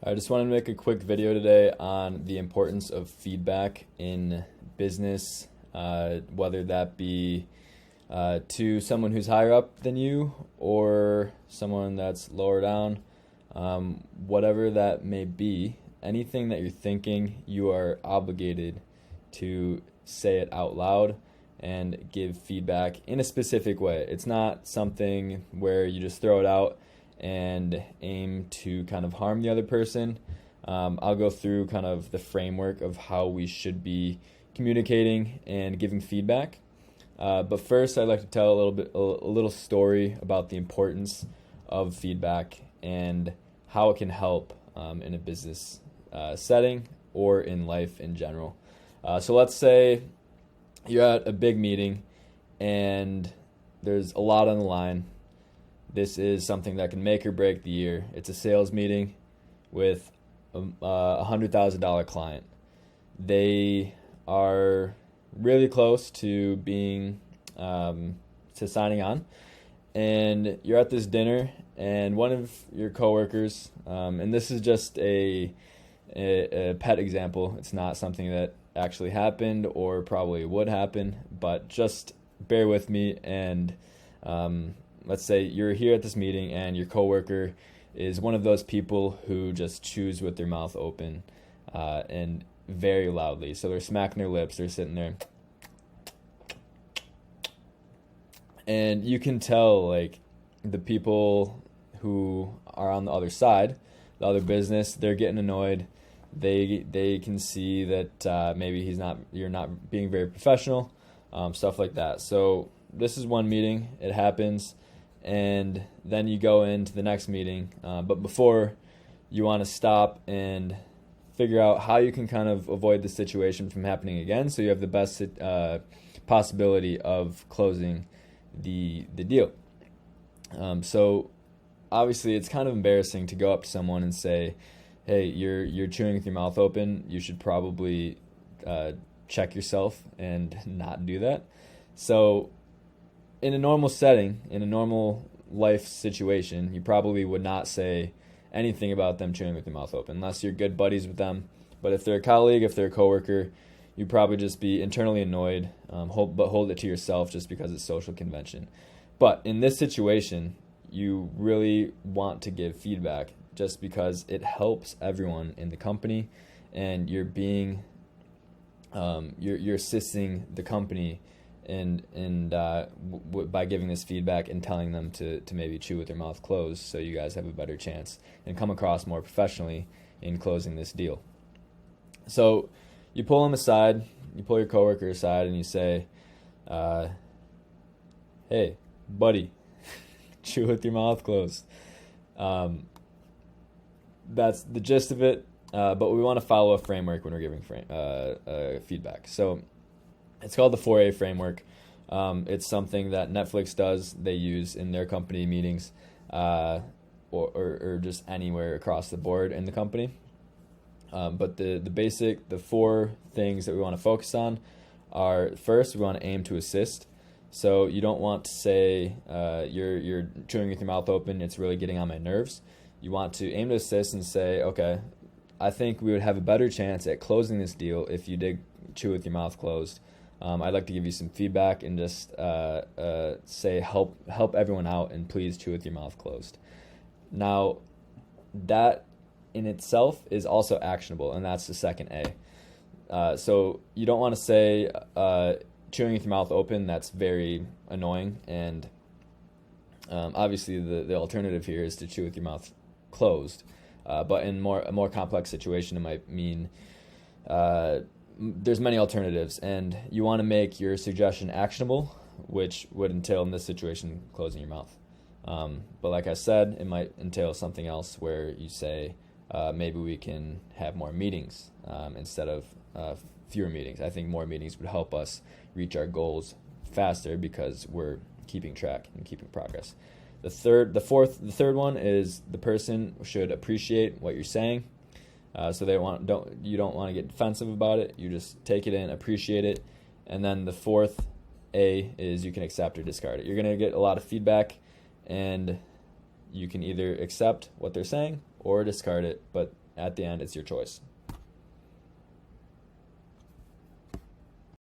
I just wanted to make a quick video today on the importance of feedback in business, whether that be to someone who's higher up than you or someone that's lower down, whatever that may be. Anything that you're thinking, you are obligated to say it out loud and give feedback in a specific way. It's not something where you just throw it out and aim to kind of harm the other person. I'll go through kind of the framework of how we should be communicating and giving feedback. But first, I'd like to tell a little story about the importance of feedback and how it can help in a business setting or in life in general. So let's say you're at a big meeting and there's a lot on the line. This is something that can make or break the year. It's a sales meeting with a $100,000 client. They are really close to being to signing on, and you're at this dinner, and one of your coworkers, and this is just a pet example. It's not something that actually happened or probably would happen, but just bear with me. And let's say you're here at this meeting and your coworker is one of those people who just chews with their mouth open and very loudly. So they're smacking their lips, they're sitting there. And you can tell, like, the people who are on the other side, the other business, they're getting annoyed. They can see that maybe you're not being very professional, stuff like that. So this is one meeting, it happens, and then you go into the next meeting. But before, you want to stop and figure out how you can kind of avoid the situation from happening again, so you have the best possibility of closing the deal. So obviously, it's kind of embarrassing to go up to someone and say, "Hey, you're chewing with your mouth open. You should probably check yourself and not do that." So in a normal setting, in a normal life situation, you probably would not say anything about them chewing with their mouth open unless you're good buddies with them. But if they're a colleague, if they're a coworker, you'd probably just be internally annoyed, but hold it to yourself just because it's social convention. But in this situation, you really want to give feedback just because it helps everyone in the company, and you're being you're assisting the company by giving this feedback and telling them to maybe chew with their mouth closed, so you guys have a better chance and come across more professionally in closing this deal. So you pull them aside, you pull your coworker aside, and you say, "Hey, buddy, chew with your mouth closed." That's the gist of it, but we want to follow a framework when we're giving feedback. So it's called the 4A framework. It's something that Netflix does. They use in their company meetings, or just anywhere across the board in the company. But the four things that we want to focus on are: first, we want to aim to assist. So you don't want to say you're chewing with your mouth open, it's really getting on my nerves. You want to aim to assist and say, okay, I think we would have a better chance at closing this deal if you did chew with your mouth closed. I'd like to give you some feedback and just say help everyone out, and please chew with your mouth closed. Now, that in itself is also actionable, and that's the second A. So you don't want to say chewing with your mouth open. That's very annoying, and obviously the alternative here is to chew with your mouth closed. But in a more complex situation, it might mean there's many alternatives, and you want to make your suggestion actionable, which would entail in this situation closing your mouth. But like I said, it might entail something else where you say maybe we can have more meetings instead of fewer meetings. I think more meetings would help us reach our goals faster because we're keeping track and keeping progress. The third one is the person should appreciate what you're saying. So you don't want to get defensive about it. You just take it in, appreciate it. And then the fourth A is you can accept or discard it. You're going to get a lot of feedback, and you can either accept what they're saying or discard it, but at the end, it's your choice.